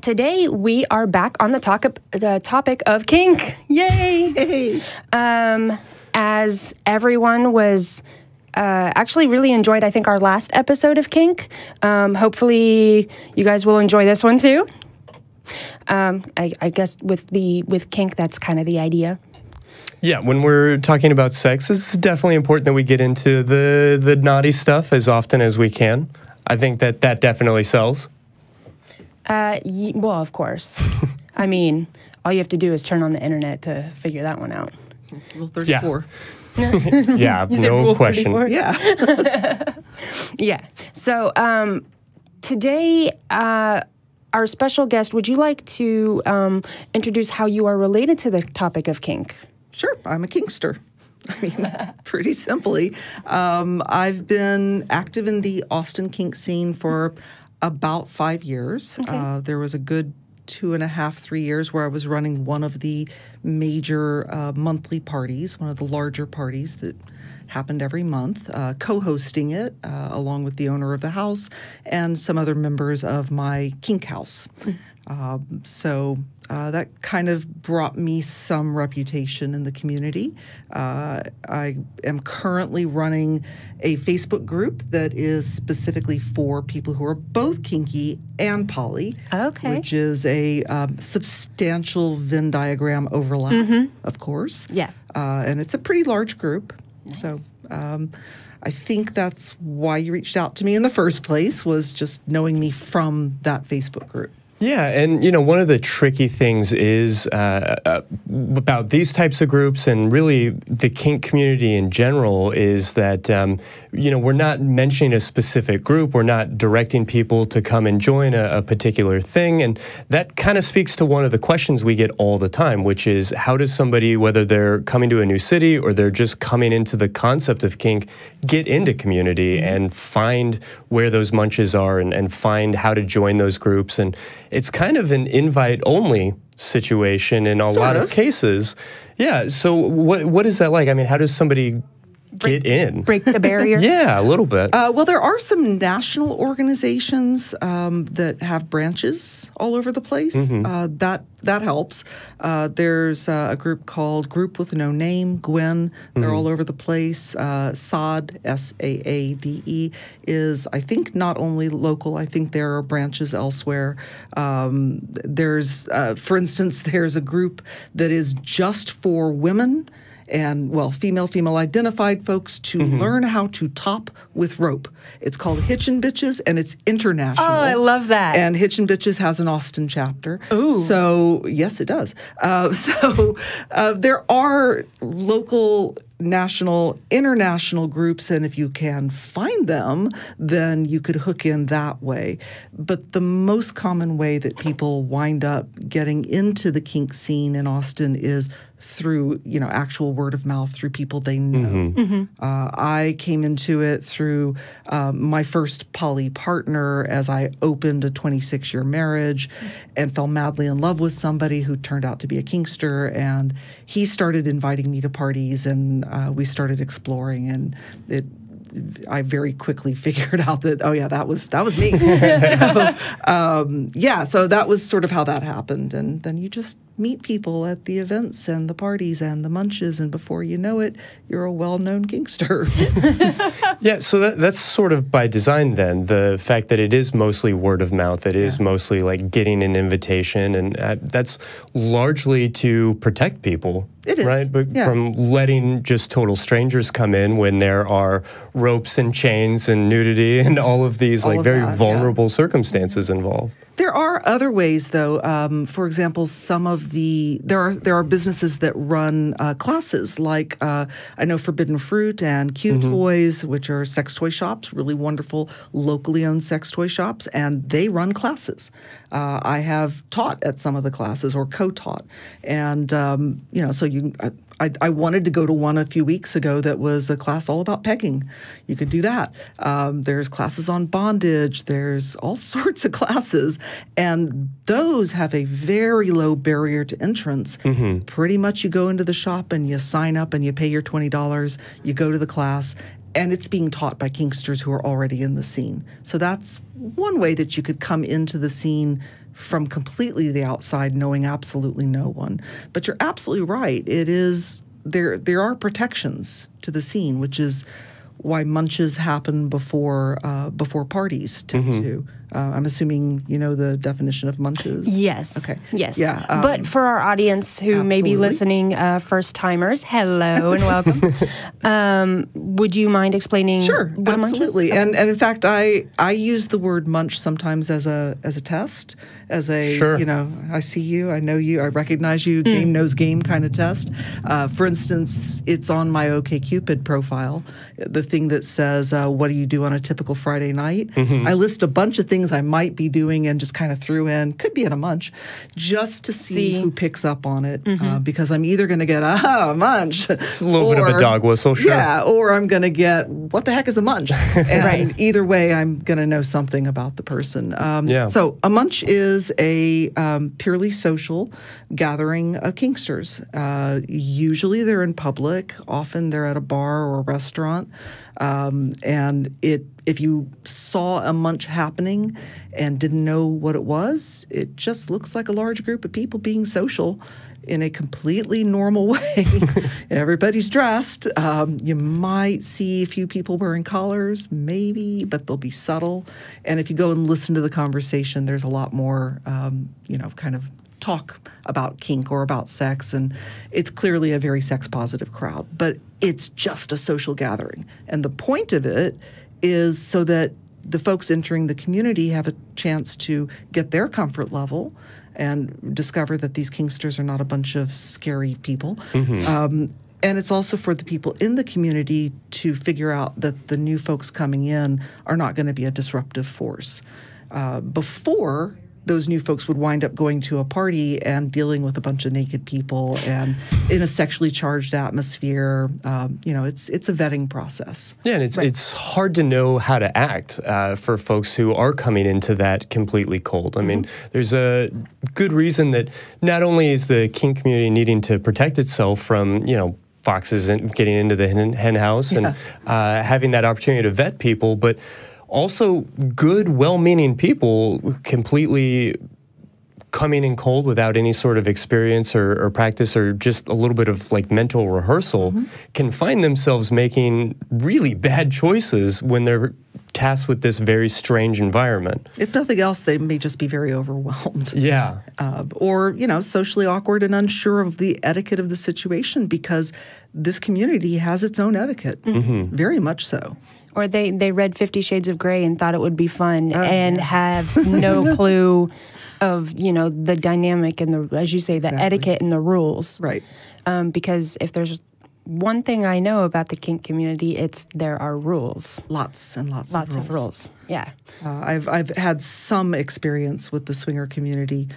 today we are back on the topic of kink. Yay! As everyone was actually really enjoyed, I think, our last episode of kink. Hopefully, you guys will enjoy this one too. I guess with kink, that's kind of the idea. Yeah, when we're talking about sex, it's definitely important that we get into the naughty stuff as often as we can. I think that definitely sells. Well, of course. I mean, all you have to do is turn on the internet to figure that one out. Rule 34. Yeah, no question. 34? Yeah. Yeah. So today, our special guest, would you like to introduce how you are related to the topic of kink? Sure, I'm a kinkster. I mean, pretty simply. I've been active in the Austin kink scene for about 5 years. Okay. There was a good 2.5, 3 years where I was running one of the major monthly parties, one of the larger parties that happened every month, co-hosting it along with the owner of the house and some other members of my kink house. So that kind of brought me some reputation in the community. I am currently running a Facebook group that is specifically for people who are both kinky and poly, which is a substantial Venn diagram overlap, of course. Yeah. And it's a pretty large group. Nice. So I think that's why you reached out to me in the first place, was just knowing me from that Facebook group. Yeah, and one of the tricky things is about these types of groups and really the kink community in general is that we're not mentioning a specific group, we're not directing people to come and join a particular thing, and that kind of speaks to one of the questions we get all the time, which is how does somebody, whether they're coming to a new city or they're just coming into the concept of kink, get into community and find where those munches are and find how to join those groups. And it's kind of an invite-only situation in a lot of cases. Yeah, so what is that like? I mean, how does somebody get in? Break the barrier? Yeah, a little bit. Well, there are some national organizations that have branches all over the place. That helps. There's a group called Group with No Name, Gwen. They're all over the place. SAADE, S-A-A-D-E, is, I think, not only local. I think there are branches elsewhere. There's, for instance, there's a group that is just for women and, well, female identified folks to learn how to top with rope. It's called Hitchin' Bitches, and it's international. Oh, I love that. And Hitchin' Bitches has an Austin chapter. Ooh. So, yes, it does. There are local, national, international groups, and if you can find them, then you could hook in that way. But the most common way that people wind up getting into the kink scene in Austin is through, actual word of mouth, through people they know. I came into it through my first poly partner as I opened a 26-year marriage and fell madly in love with somebody who turned out to be a kinkster, and he started inviting me to parties, and we started exploring, and I very quickly figured out that, oh yeah, that was me. So that was sort of how that happened. And then you just meet people at the events and the parties and the munches, and before you know it, you're a well-known kinkster. Yeah, so that's sort of by design then, the fact that it is mostly word of mouth, it is mostly like getting an invitation, and that's largely to protect people. It is, right? But from letting just total strangers come in when there are ropes and chains and nudity and all of these very vulnerable circumstances involved. There are other ways, though. For example, some of there are businesses that run classes, like I know Forbidden Fruit and Q Toys, which are sex toy shops, really wonderful locally owned sex toy shops, and they run classes. I have taught at some of the classes or co-taught, and so I wanted to go to one a few weeks ago that was a class all about pegging. You could do that. There's classes on bondage. There's all sorts of classes. And those have a very low barrier to entrance. Pretty much you go into the shop and you sign up and you pay your $20. You go to the class, and it's being taught by kinksters who are already in the scene. So that's one way that you could come into the scene from completely the outside, knowing absolutely no one. But you're absolutely right. It is there are protections to the scene, which is why munches happen before parties tend to. I'm assuming you know the definition of munches. Yes. Okay. Yes. Yeah. But for our audience who may be listening, first timers, hello and welcome. Would you mind explaining? Sure. What Absolutely. A munch is? And in fact, I use the word munch sometimes as a test, as a Sure. I see you, I know you, I recognize you, game knows game kind of test. For instance, it's on my OkCupid profile, the thing that says, "What do you do on a typical Friday night?" I list a bunch of things I might be doing and just kind of threw in, could be at a munch, just to see who picks up on it, because I'm either going to get a munch. It's a little bit of a dog whistle, sure. Yeah, or I'm going to get, what the heck is a munch? And either way, I'm going to know something about the person. So a munch is a purely social gathering of kinksters. Usually they're in public. Often they're at a bar or a restaurant. And if you saw a munch happening and didn't know what it was, it just looks like a large group of people being social in a completely normal way. Everybody's dressed. You might see a few people wearing collars, maybe, but they'll be subtle. And if you go and listen to the conversation, there's a lot more, kind of talk about kink or about sex, and it's clearly a very sex-positive crowd. But it's just a social gathering. And the point of it is so that the folks entering the community have a chance to get their comfort level and discover that these kinksters are not a bunch of scary people. And it's also for the people in the community to figure out that the new folks coming in are not going to be a disruptive force. Before, those new folks would wind up going to a party and dealing with a bunch of naked people and in a sexually charged atmosphere. It's a vetting process. Yeah, and it's hard to know how to act for folks who are coming into that completely cold. I mean, there's a good reason that not only is the kink community needing to protect itself from, foxes getting into the hen house and having that opportunity to vet people, but also good, well-meaning people completely coming in cold without any sort of experience or practice or just a little bit of like mental rehearsal can find themselves making really bad choices when they're tasked with this very strange environment. If nothing else, they may just be very overwhelmed. Yeah. Or, socially awkward and unsure of the etiquette of the situation because this community has its own etiquette, very much so. Or they read 50 Shades of Grey and thought it would be fun and have no clue of, the dynamic and the, as you say, the etiquette and the rules. Right. Because if there's one thing I know about the kink community, it's there are rules. Lots and lots of rules. Yeah. I've had some experience with the swinger community.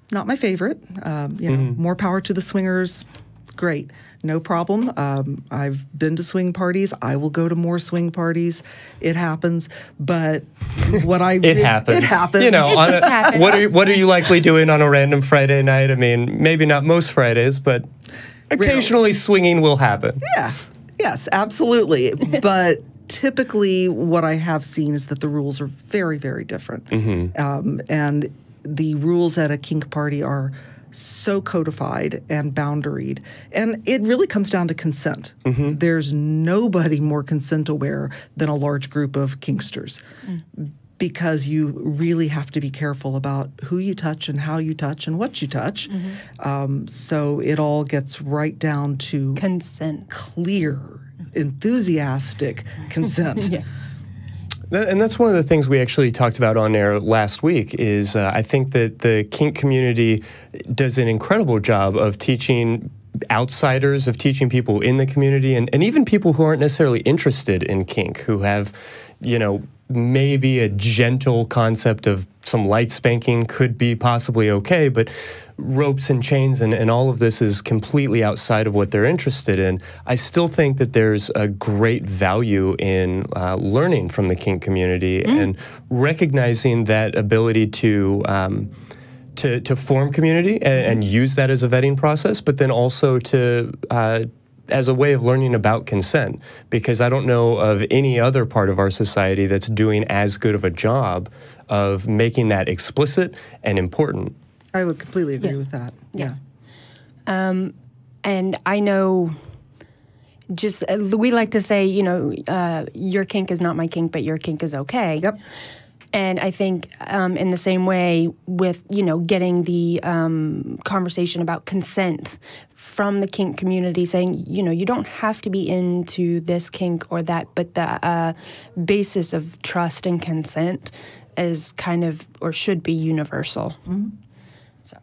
Not my favorite. More power to the swingers. Great. No problem. I've been to swing parties. I will go to more swing parties. It happens. But what I it happens. It happens. It just happens. What are you likely doing on a random Friday night? I mean, maybe not most Fridays, but occasionally swinging will happen. Yeah. Yes, absolutely. But typically what I have seen is that the rules are very, very different. And the rules at a kink party are so codified and boundaried. And it really comes down to consent. There's nobody more consent aware than a large group of kinksters because you really have to be careful about who you touch and how you touch and what you touch. So it all gets right down to consent. Clear, enthusiastic consent. And that's one of the things we actually talked about on air last week is I think that the kink community does an incredible job of teaching outsiders, of teaching people in the community, and even people who aren't necessarily interested in kink, who have, maybe a gentle concept of some light spanking could be possibly okay, but ropes and chains and all of this is completely outside of what they're interested in. I still think that there's a great value in learning from the kink community and recognizing that ability to form community and use that as a vetting process, but then also to as a way of learning about consent, because I don't know of any other part of our society that's doing as good of a job of making that explicit and important. I would completely agree Yes. with that. Yes. And I know, just we like to say, you know, your kink is not my kink, but your kink is okay. Yep. And I think in the same way with, you know, getting the conversation about consent from the kink community, saying, you know, you don't have to be into this kink or that, but the basis of trust and consent is kind of, or should be, universal. Mm-hmm. So.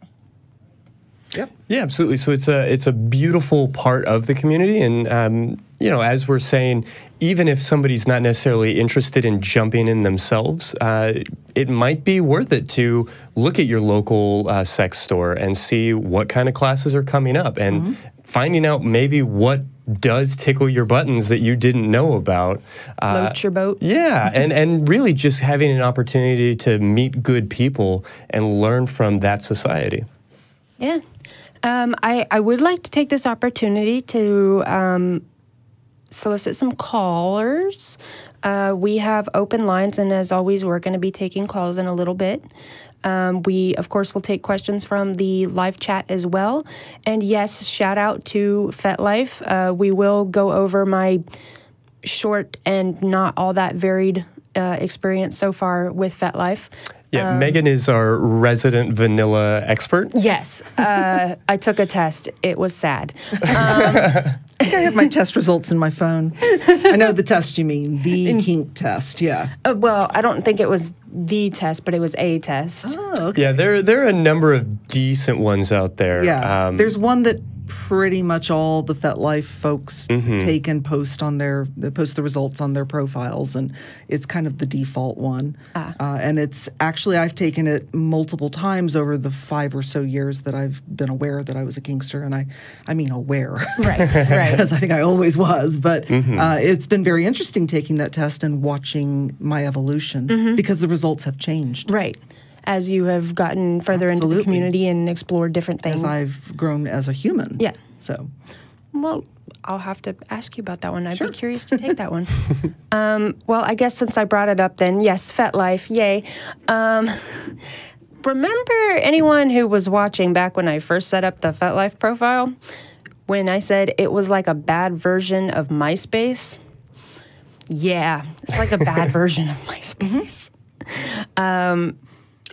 Yep. Yeah, absolutely. So it's a beautiful part of the community, and you know, as we're saying, even if somebody's not necessarily interested in jumping in themselves, it might be worth it to look at your local sex store and see what kind of classes are coming up, and finding out maybe what does tickle your buttons that you didn't know about. Float your boat. Yeah, and really just having an opportunity to meet good people and learn from that society. Yeah. I would like to take this opportunity to solicit some callers. We have open lines, and as always, we're going to be taking calls in a little bit. We, of course, will take questions from the live chat as well. And yes, shout out to FetLife. We will go over my short and not all that varied experience so far with FetLife. Yeah, Megan is our resident vanilla expert. Yes, I took a test. It was sad. I think I have my test results in my phone. I know the test you mean, the kink test, yeah. Well, I don't think it was the test, but it was a test. Oh, okay. Yeah, there are a number of decent ones out there. Yeah, there's one that pretty much all the FetLife folks take and post the results on their profiles, and it's kind of the default one. And it's actually, I've taken it multiple times over the 5 or so years that I've been aware that I was a kinkster, and I mean aware, Right, because I think I always was. But it's been very interesting taking that test and watching my evolution because the results have changed. Right. As you have gotten further into the community and explored different things. As I've grown as a human. Yeah. So. Well, I'll have to ask you about that one. I'd be curious to take that one. Well, I guess since I brought it up then, yes, FetLife, yay. Remember anyone who was watching back when I first set up the FetLife profile? When I said it was like a bad version of MySpace? Yeah, it's like a bad version of MySpace.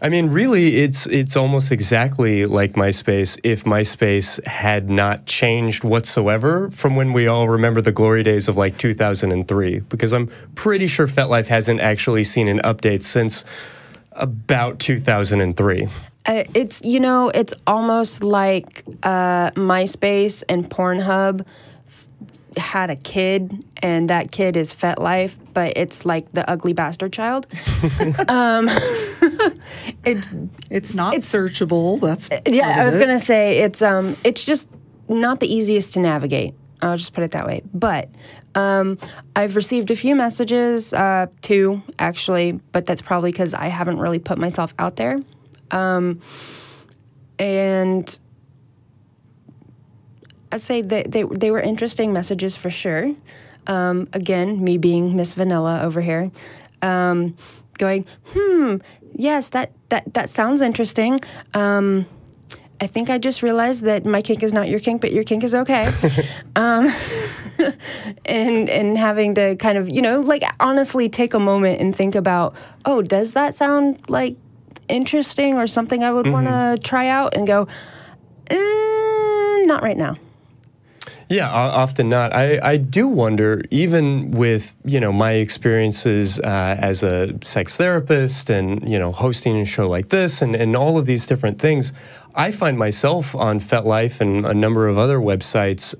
I mean, really, it's almost exactly like MySpace if MySpace had not changed whatsoever from when we all remember the glory days of like 2003, because I'm pretty sure FetLife hasn't actually seen an update since about 2003. It's, you know, it's almost like MySpace and Pornhub had a kid, and that kid is FetLife, but it's like the ugly bastard child. It's not searchable. That's yeah. I was gonna say it's just not the easiest to navigate. I'll just put it that way. But I've received a few messages, 2 actually, but that's probably because I haven't really put myself out there. And I'd say that they were interesting messages for sure. Again, me being Miss Vanilla over here, going, yes, that sounds interesting. I think I just realized that my kink is not your kink, but your kink is okay. And having to kind of, you know, like honestly take a moment and think about, oh, does that sound like interesting or something I would want to try out? And go, not right now. Yeah, often not. I do wonder, even with, you know, my experiences as a sex therapist and, you know, hosting a show like this and all of these different things, I find myself on FetLife and a number of other websites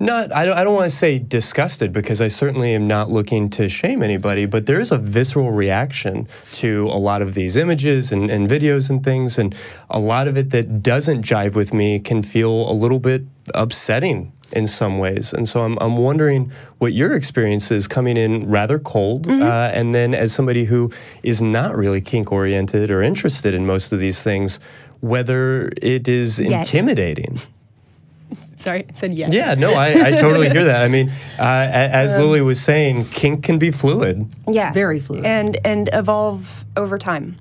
I don't want to say disgusted, because I certainly am not looking to shame anybody, but there is a visceral reaction to a lot of these images and videos and things, and a lot of it that doesn't jive with me can feel a little bit upsetting in some ways. And so I'm wondering what your experience is coming in rather cold, and then as somebody who is not really kink-oriented or interested in most of these things, whether it is intimidating. Sorry, I said yes. Yeah, no, I totally hear that. I mean, as Lily was saying, kink can be fluid. Yeah. Very fluid. And evolve over time.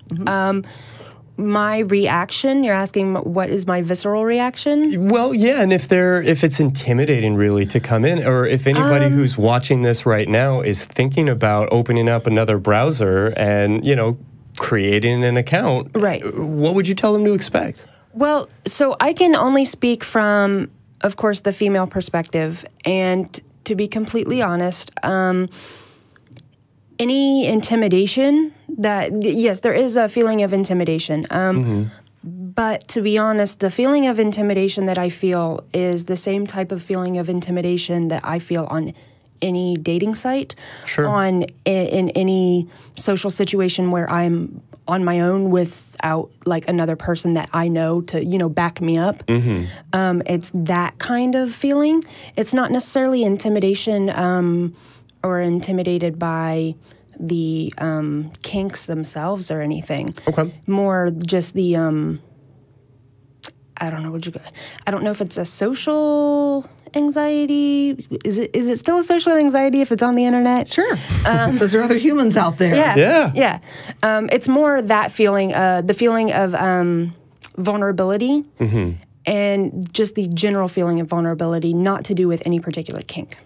My reaction, you're asking what is my visceral reaction? Well, yeah, and if it's intimidating really to come in, or if anybody who's watching this right now is thinking about opening up another browser and, creating an account, right? What would you tell them to expect? Well, so I can only speak from, of course, the female perspective, and to be completely honest, any intimidation yes, there is a feeling of intimidation. But to be honest, the feeling of intimidation that I feel is the same type of feeling of intimidation that I feel on any dating site, in any social situation where I'm on my own without like another person that I know to, back me up. It's that kind of feeling. It's not necessarily intimidation or intimidated by the kinks themselves or anything. Okay. More just the I don't know if it's a social anxiety. Is it still a social anxiety if it's on the internet? Sure. Because there are other humans out there. Yeah. It's more that feeling, the feeling of vulnerability, and just the general feeling of vulnerability, not to do with any particular kink.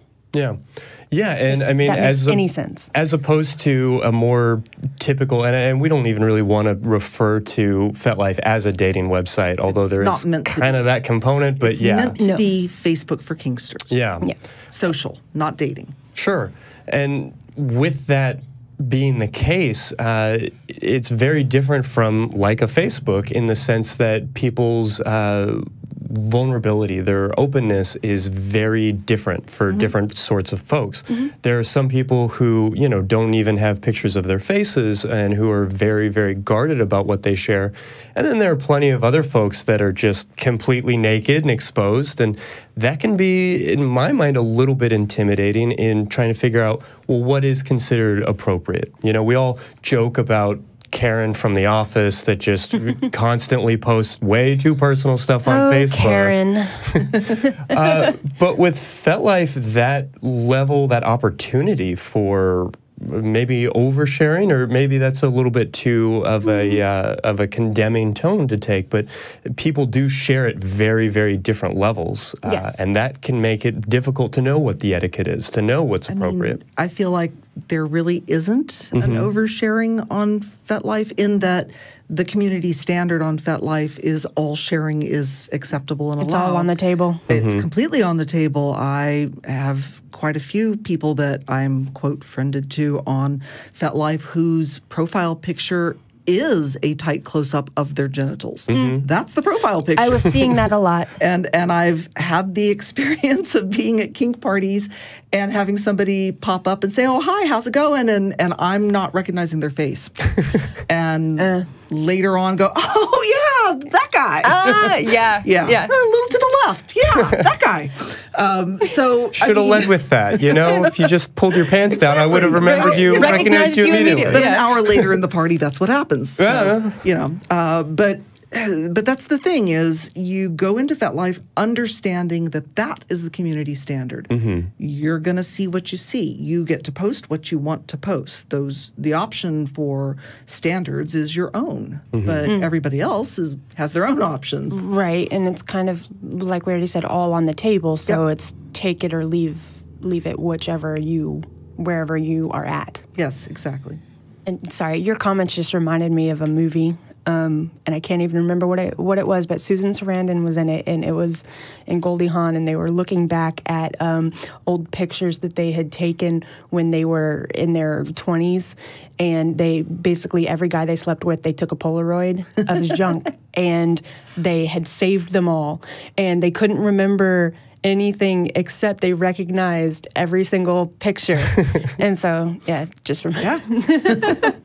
Yeah, and I mean, that makes any sense. As opposed to a more typical, and we don't even really want to refer to FetLife as a dating website, although there is kind of that component, but it's meant to be Facebook for kinksters. Yeah. Social, not dating. Sure. And with that being the case, it's very different from like a Facebook in the sense that people's vulnerability, their openness is very different for different sorts of folks. There are some people who, don't even have pictures of their faces and who are very, very guarded about what they share. And then there are plenty of other folks that are just completely naked and exposed. And that can be, in my mind, a little bit intimidating in trying to figure out, well, what is considered appropriate? We all joke about Karen from The Office that just constantly posts way too personal stuff on Facebook. Karen. But with FetLife, that level, that opportunity for maybe oversharing, or maybe that's a little bit too of a condemning tone to take, but people do share at very, very different levels. And that can make it difficult to know what the etiquette is, to know what's appropriate. I feel like there really isn't an oversharing on FetLife, in that the community standard on FetLife is all sharing is acceptable and allowed. It's all on the table. It's completely on the table. I have quite a few people that I'm, quote, friended to on FetLife whose profile picture is a tight close-up of their genitals. That's the profile picture. I was seeing that a lot. And I've had the experience of being at kink parties and having somebody pop up and say, "Oh, hi, how's it going?" And I'm not recognizing their face. And later on go, "Oh, yeah, that guy." Yeah. A little to the left. Yeah, that guy. So should have led with that. If you just pulled your pants down, I would have remembered you, recognized you immediately. But an hour later in the party, that's what happens. So, but that's the thing, is you go into FetLife understanding that is the community standard. You're going to see what you see. You get to post what you want to post. The option for standards is your own, but everybody else has their own options. Right, and it's kind of, like we already said, all on the table, so it's take it or leave it, wherever you are at. Yes, exactly. And sorry, your comments just reminded me of a movie, and I can't even remember what it was, but Susan Sarandon was in it, and it was in Goldie Hawn, and they were looking back at old pictures that they had taken when they were in their 20s, and they basically, every guy they slept with, they took a Polaroid of his junk, and they had saved them all, and they couldn't remember anything except they recognized every single picture. And so, just remember.